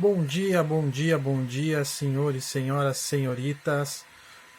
Bom dia, bom dia, bom dia, senhores, senhoras, senhoritas.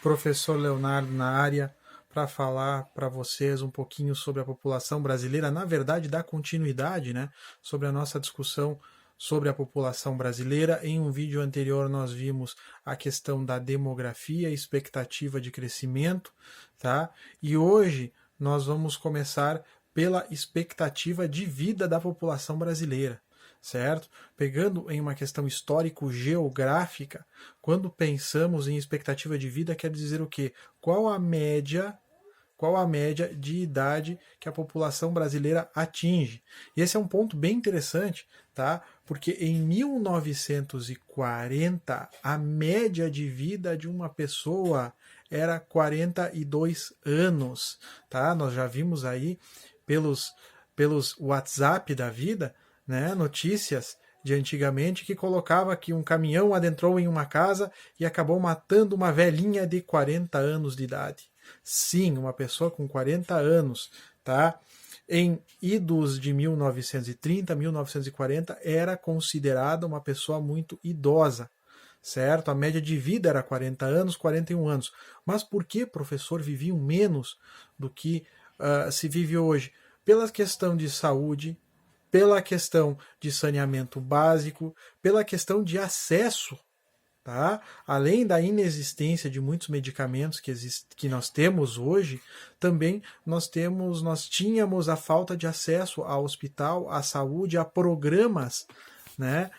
Professor Leonardo na área para falar para vocês um pouquinho sobre a população brasileira, na verdade, dar continuidade, né, sobre a nossa discussão sobre a população brasileira. Em um vídeo anterior nós vimos a questão da demografia, expectativa de crescimento, tá? E hoje nós vamos começar pela expectativa de vida da população brasileira, certo? Pegando em uma questão histórico-geográfica, quando pensamos em expectativa de vida, quer dizer o quê? Qual a média de idade que a população brasileira atinge? E esse é um ponto bem interessante, tá? Porque em 1940 a média de vida de uma pessoa era 42 anos, tá? Nós já vimos aí pelos WhatsApp da vida, né, notícias de antigamente que colocava que um caminhão adentrou em uma casa e acabou matando uma velhinha de 40 anos de idade. Sim, uma pessoa com 40 anos, tá? Em idos de 1930, 1940, era considerada uma pessoa muito idosa, certo? A média de vida era 40 anos, 41 anos. Mas por que, professor, viviam menos do que se vive hoje? Pela questão de saúde, pela questão de saneamento básico, pela questão de acesso, tá? Além da inexistência de muitos medicamentos que nós temos hoje, também nós tínhamos a falta de acesso ao hospital, à saúde, a programas, né,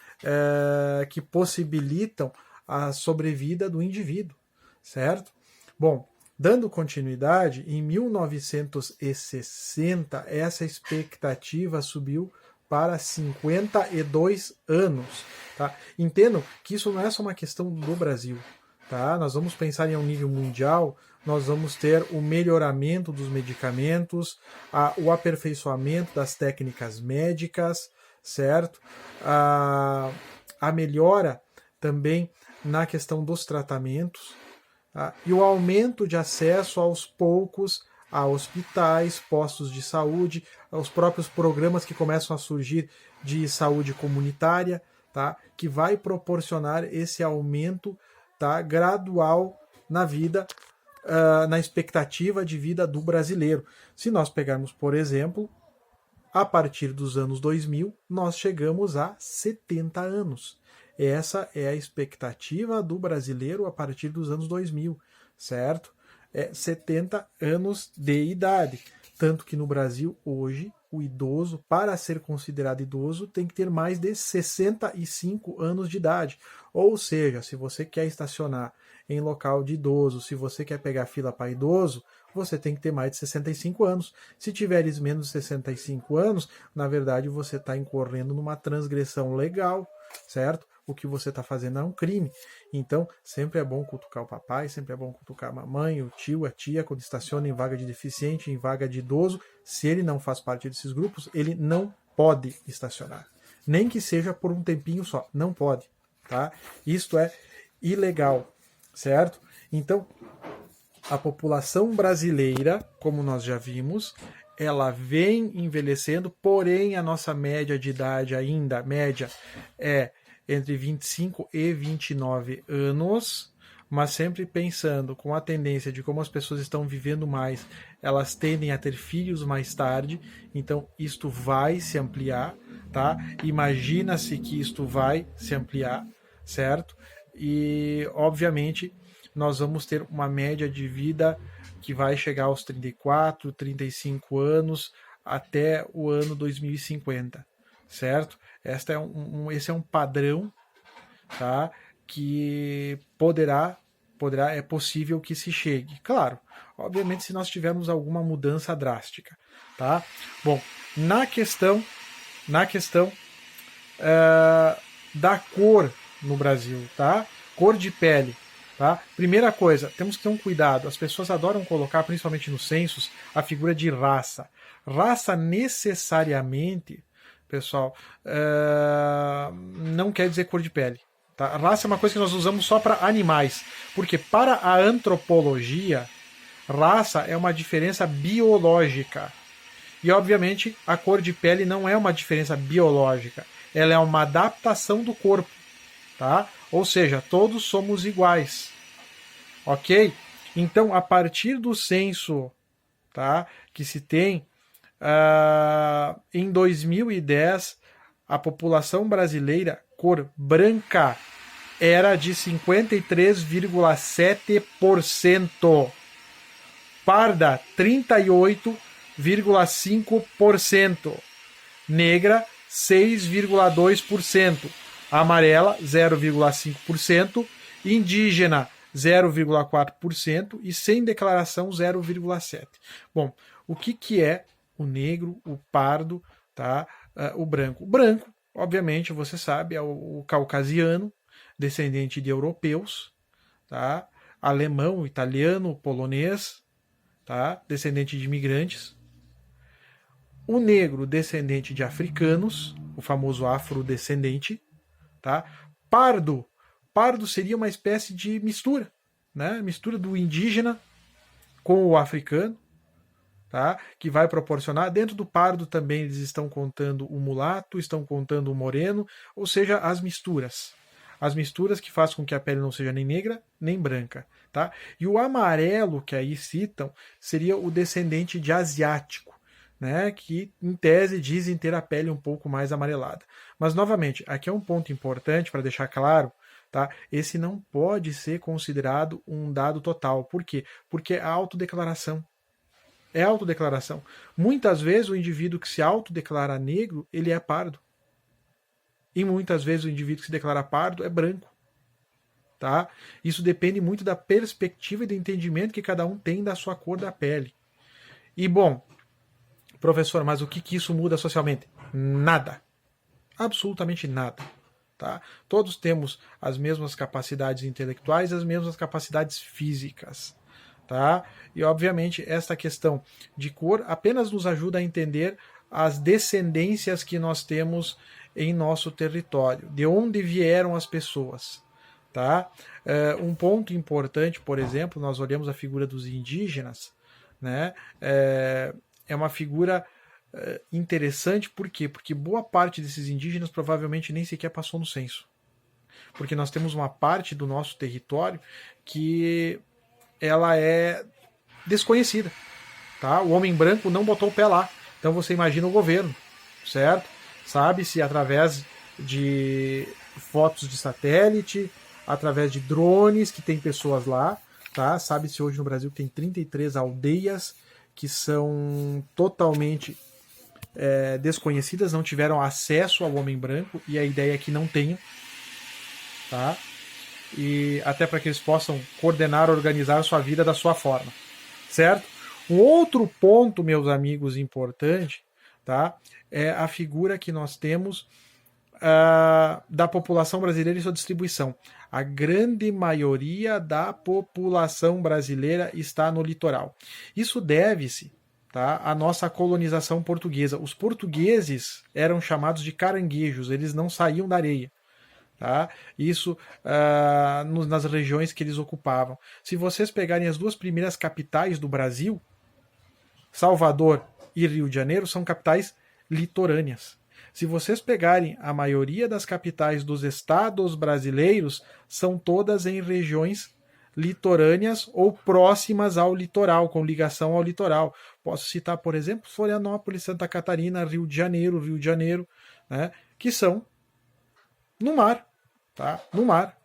que possibilitam a sobrevida do indivíduo, certo? Bom, dando continuidade, em 1960 essa expectativa subiu para 52 anos. Tá? Entendam que isso não é só uma questão do Brasil. Tá? Nós vamos pensar em um nível mundial, nós vamos ter o melhoramento dos medicamentos, o aperfeiçoamento das técnicas médicas, certo? A melhora também na questão dos tratamentos, tá? E o aumento de acesso aos poucos a hospitais, postos de saúde, aos próprios programas que começam a surgir de saúde comunitária, tá? Que vai proporcionar esse aumento, tá, gradual na vida, na expectativa de vida do brasileiro. Se nós pegarmos, por exemplo, a partir dos anos 2000, nós chegamos a 70 anos. Essa é a expectativa do brasileiro a partir dos anos 2000, certo? 70 anos de idade. Tanto que no Brasil, hoje, o idoso, para ser considerado idoso, tem que ter mais de 65 anos de idade. Ou seja, se você quer estacionar em local de idoso, se você quer pegar fila para idoso, você tem que ter mais de 65 anos. Se tiveres menos de 65 anos, na verdade você está incorrendo numa transgressão legal, certo? O que você está fazendo é um crime. Então, sempre é bom cutucar o papai, sempre é bom cutucar a mamãe, o tio, a tia, quando estaciona em vaga de deficiente, em vaga de idoso. Se ele não faz parte desses grupos, ele não pode estacionar. Nem que seja por um tempinho só. Não pode. Tá? Isto é ilegal, certo? Então, a população brasileira, como nós já vimos, ela vem envelhecendo, porém a nossa média de idade ainda, média, é entre 25 e 29 anos, mas sempre pensando com a tendência de como as pessoas estão vivendo mais, elas tendem a ter filhos mais tarde, então isto vai se ampliar, tá? Imagina-se que isto vai se ampliar, certo? E, obviamente, nós vamos ter uma média de vida que vai chegar aos 34, 35 anos até o ano 2050, certo? Esse é um padrão, tá? Que é possível que se chegue. Claro, obviamente, se nós tivermos alguma mudança drástica, tá? Bom, na questão da cor no Brasil, tá? Cor de pele, tá? Primeira coisa, temos que ter um cuidado. As pessoas adoram colocar, principalmente nos censos, a figura de raça. Raça necessariamente, pessoal, não quer dizer cor de pele. Tá? Raça é uma coisa que nós usamos só para animais, porque para a antropologia, raça é uma diferença biológica. E, obviamente, a cor de pele não é uma diferença biológica, ela é uma adaptação do corpo. tá? Ou seja, todos somos iguais, ok? Então, a partir do censo, tá, que se tem, em 2010, a população brasileira, cor branca, era de 53,7%. Parda, 38,5%. Negra, 6,2%. Amarela, 0,5%. Indígena, 0,4%. E sem declaração, 0,7%. Bom, o que é o negro, o pardo, tá? O branco? O branco, obviamente, você sabe, é o caucasiano, descendente de europeus, tá? Alemão, italiano, polonês, tá? Descendente de imigrantes. O negro, descendente de africanos, o famoso afrodescendente, tá? Pardo, pardo seria uma espécie de mistura, né? Mistura do indígena com o africano, tá? Que vai proporcionar. Dentro do pardo também eles estão contando o mulato, estão contando o moreno, ou seja, as misturas. As misturas que fazem com que a pele não seja nem negra nem branca, tá? E o amarelo que aí citam seria o descendente de asiático, né? Que em tese dizem ter a pele um pouco mais amarelada. Mas novamente, aqui é um ponto importante para deixar claro. Tá? Esse não pode ser considerado um dado total. Por quê? Porque é a autodeclaração. É autodeclaração. Muitas vezes o indivíduo que se autodeclara negro, ele é pardo. E muitas vezes o indivíduo que se declara pardo é branco. Tá? Isso depende muito da perspectiva e do entendimento que cada um tem da sua cor da pele. E bom, professor, mas o que isso muda socialmente? Nada. Absolutamente nada. Tá? Todos temos as mesmas capacidades intelectuais, as mesmas capacidades físicas. Tá? E obviamente esta questão de cor apenas nos ajuda a entender as descendências que nós temos em nosso território, de onde vieram as pessoas. Tá? Um ponto importante, por exemplo, nós olhamos a figura dos indígenas, né? É uma figura interessante, por quê? Porque boa parte desses indígenas provavelmente nem sequer passou no censo. Porque nós temos uma parte do nosso território que ela é desconhecida. Tá? O homem branco não botou o pé lá. Então você imagina o governo, certo? Sabe-se através de fotos de satélite, através de drones que tem pessoas lá. Tá? Sabe-se hoje no Brasil que tem 33 aldeias que são totalmente desconhecidas, não tiveram acesso ao homem branco, e a ideia é que não tenham. Tá? E até para que eles possam coordenar, organizar a sua vida da sua forma, certo? Um outro ponto, meus amigos, importante, tá? É a figura que nós temos da população brasileira e sua distribuição. A grande maioria da população brasileira está no litoral. Isso deve-se, tá, à nossa colonização portuguesa. Os portugueses eram chamados de caranguejos, eles não saíam da areia. Tá? Isso nas regiões que eles ocupavam. Se vocês pegarem as duas primeiras capitais do Brasil, Salvador e Rio de Janeiro, são capitais litorâneas. Se vocês pegarem a maioria das capitais dos estados brasileiros, são todas em regiões litorâneas ou próximas ao litoral, com ligação ao litoral. Posso citar, por exemplo, Florianópolis, Santa Catarina, Rio de Janeiro, né, que são no mar, tá? No mar,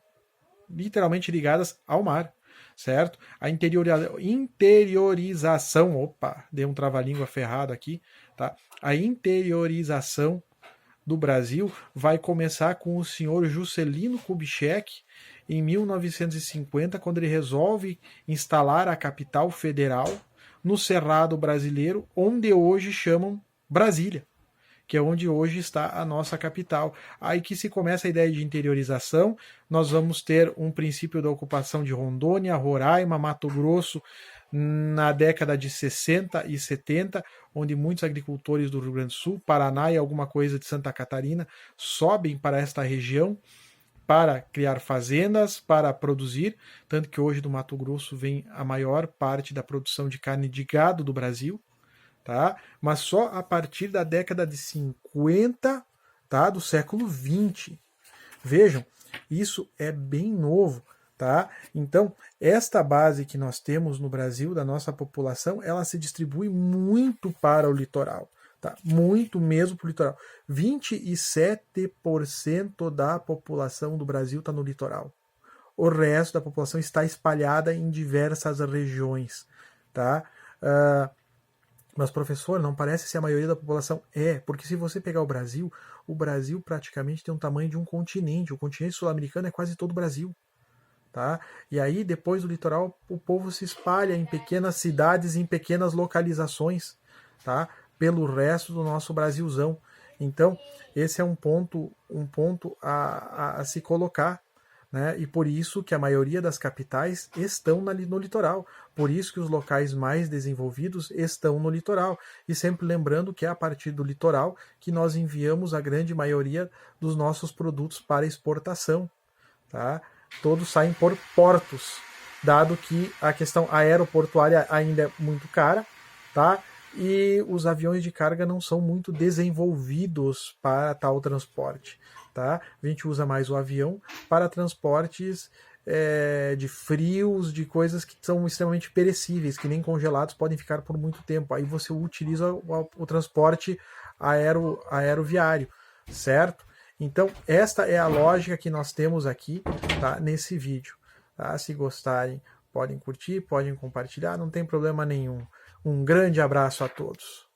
literalmente ligadas ao mar, certo? A interiorização, opa, dei um trava-língua ferrado aqui, tá? A interiorização do Brasil vai começar com o senhor Juscelino Kubitschek em 1950, quando ele resolve instalar a capital federal no Cerrado brasileiro, onde hoje chamam Brasília, que é onde hoje está a nossa capital. Aí que se começa a ideia de interiorização, nós vamos ter um princípio da ocupação de Rondônia, Roraima, Mato Grosso, na década de 60 e 70, onde muitos agricultores do Rio Grande do Sul, Paraná e alguma coisa de Santa Catarina sobem para esta região para criar fazendas, para produzir, tanto que hoje do Mato Grosso vem a maior parte da produção de carne de gado do Brasil. Tá? Mas só a partir da década de 50, tá? Do século 20. Vejam, Isso é bem novo, tá? Então, esta base que nós temos no Brasil, da nossa população, ela se distribui muito para o litoral, tá? Muito mesmo para o litoral. 27% da população do Brasil está no litoral. O resto da população está espalhada em diversas regiões, tá? Mas, professor, não parece ser a maioria da população? É, porque se você pegar o Brasil praticamente tem um tamanho de um continente. O continente sul-americano é quase todo o Brasil. Tá? E aí, depois do litoral, o povo se espalha em pequenas cidades, em pequenas localizações, tá? Pelo resto do nosso Brasilzão. Então, esse é um ponto a se colocar, né? E por isso que a maioria das capitais estão no litoral. Por isso que os locais mais desenvolvidos estão no litoral. E sempre lembrando que é a partir do litoral que nós enviamos a grande maioria dos nossos produtos para exportação, tá? Todos saem por portos, dado que a questão aeroportuária ainda é muito cara, tá? E os aviões de carga não são muito desenvolvidos para tal transporte, tá? A gente usa mais o avião para transportes de frios, de coisas que são extremamente perecíveis, que nem congelados podem ficar por muito tempo. Aí você utiliza o transporte aeroviário, certo? Então, esta é a lógica que nós temos aqui, tá, nesse vídeo. Tá? Se gostarem, podem curtir, podem compartilhar, não tem problema nenhum. Um grande abraço a todos.